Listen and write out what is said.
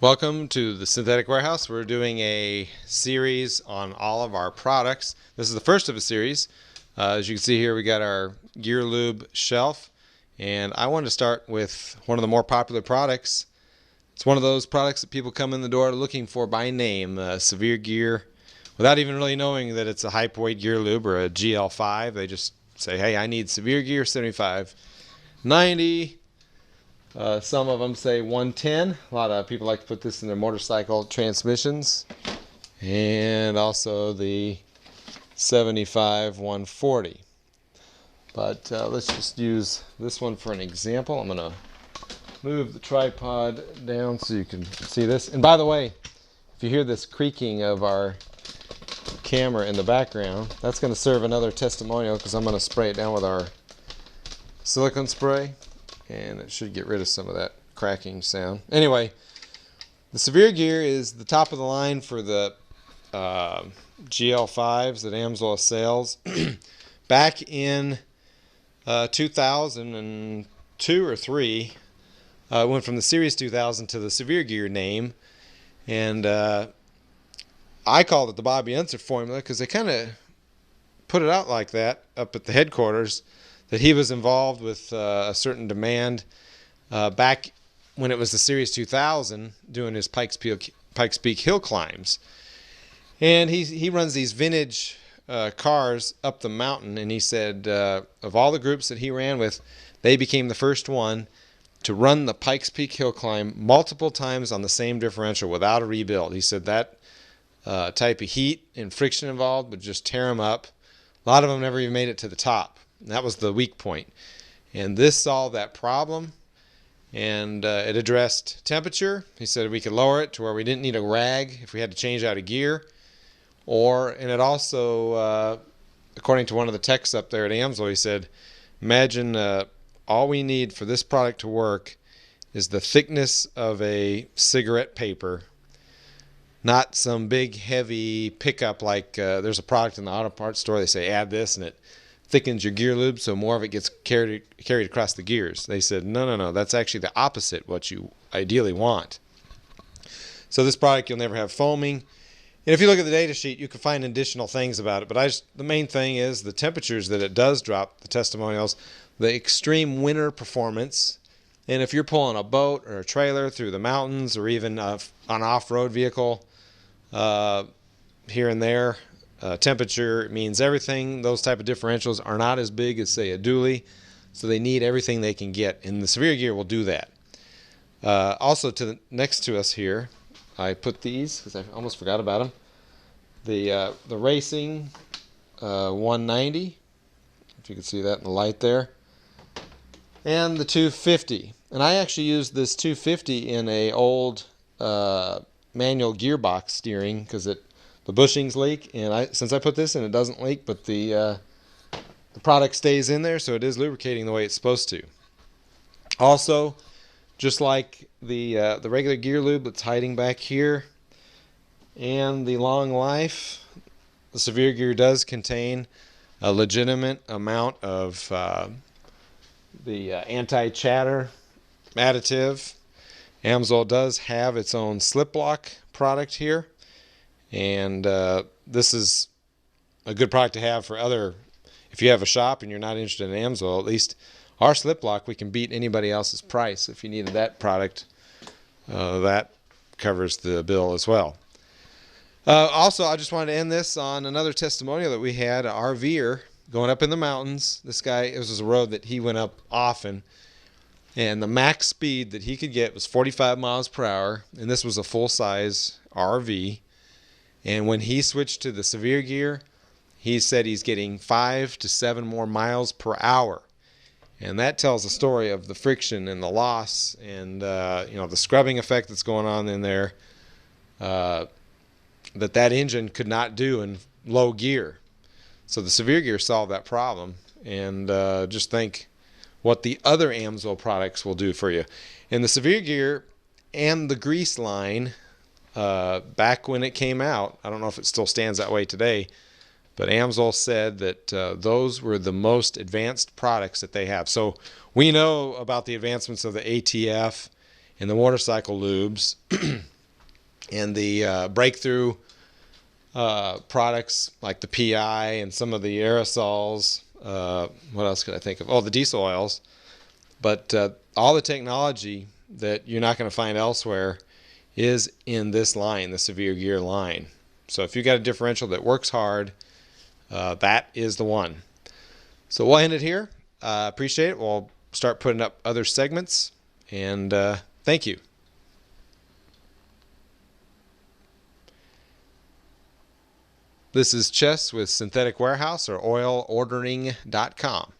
Welcome to the Synthetic Warehouse. We're doing a series on all of our products. This is the first of a series. As you can see here, we got our Gear Lube shelf, and I wanted to start with one of the more popular products. It's one of those products that people come in the door looking for by name, Severe Gear, without even really knowing that it's a Hypoid Gear Lube or a GL5. They just say, hey, I need Severe Gear 75, 90. Some of them say 110. A lot of people like to put this in their motorcycle transmissions. And also the 75 140. But let's just use this one for an example. I'm going to move the tripod down so you can see this. And by the way, if you hear this creaking of our camera in the background, that's going to serve another testimonial because I'm going to spray it down with our silicone spray. And it should get rid of some of that cracking sound. Anyway, the Severe Gear is the top of the line for the GL5s that Amsoil sells. Back in 2002 or 3, it went from the Series 2000 to the Severe Gear name. And I called it the Bobby Unser formula because they kind of put it out like that up at the headquarters, that he was involved with a certain demand back when it was the Series 2000 doing his Pikes Peak hill climbs. And he runs these vintage cars up the mountain, and he said of all the groups that he ran with, they became the first one to run the Pikes Peak hill climb multiple times on the same differential without a rebuild. He said that type of heat and friction involved would just tear them up. A lot of them never even made it to the top. That was the weak point. And this solved that problem, and it addressed temperature. He said we could lower it to where we didn't need a rag if we had to change out a gear. And it also, according to one of the techs up there at Amsoil, he said, imagine all we need for this product to work is the thickness of a cigarette paper, not some big heavy pickup like there's a product in the auto parts store, they say add this and it thickens your gear lube so more of it gets carried across the gears. They said no, that's actually the opposite what you ideally want. So this product, you'll never have foaming, and if you look at the data sheet you can find additional things about it, but the main thing is the temperatures that it does drop, the testimonials, the extreme winter performance. And if you're pulling a boat or a trailer through the mountains or even an off-road vehicle here and there, temperature means everything. Those type of differentials are not as big as, say, a dually, so they need everything they can get, and the Severe Gear will do that. Also, next to us here, I put these because I almost forgot about them. The Racing 190, if you can see that in the light there, and the 250. And I actually used this 250 in a old manual gearbox steering because the bushings leak, and since I put this in, it doesn't leak, but the product stays in there, so it is lubricating the way it's supposed to. Also, just like the regular gear lube that's hiding back here, and the long life, the Severe Gear does contain a legitimate amount of the anti-chatter additive. Amsoil does have its own slip lock product here. And this is a good product to have for if you have a shop and you're not interested in Amsoil, at least our slip lock, we can beat anybody else's price. If you needed that product, that covers the bill as well. Also, I just wanted to end this on another testimonial that we had, an RVer going up in the mountains. This guy, it was a road that he went up often, and the max speed that he could get was 45 miles per hour, and this was a full-size RV. And when he switched to the Severe Gear, he said he's getting 5 to 7 more miles per hour. And that tells the story of the friction and the loss and the scrubbing effect that's going on in there that engine could not do in low gear. So the Severe Gear solved that problem. And just think what the other Amsoil products will do for you. And the Severe Gear and the grease line, back when it came out, I don't know if it still stands that way today, but Amsoil said that those were the most advanced products that they have. So we know about the advancements of the ATF and the motorcycle lubes. And the breakthrough products like the PI and some of the aerosols. What else could I think of? Oh, the diesel oils. But all the technology that you're not going to find elsewhere is in this line, the Severe Gear line. So if you've got a differential that works hard, that is the one. So we'll end it here. Appreciate it. We'll start putting up other segments. And thank you. This is Chess with Synthetic Warehouse or oilordering.com.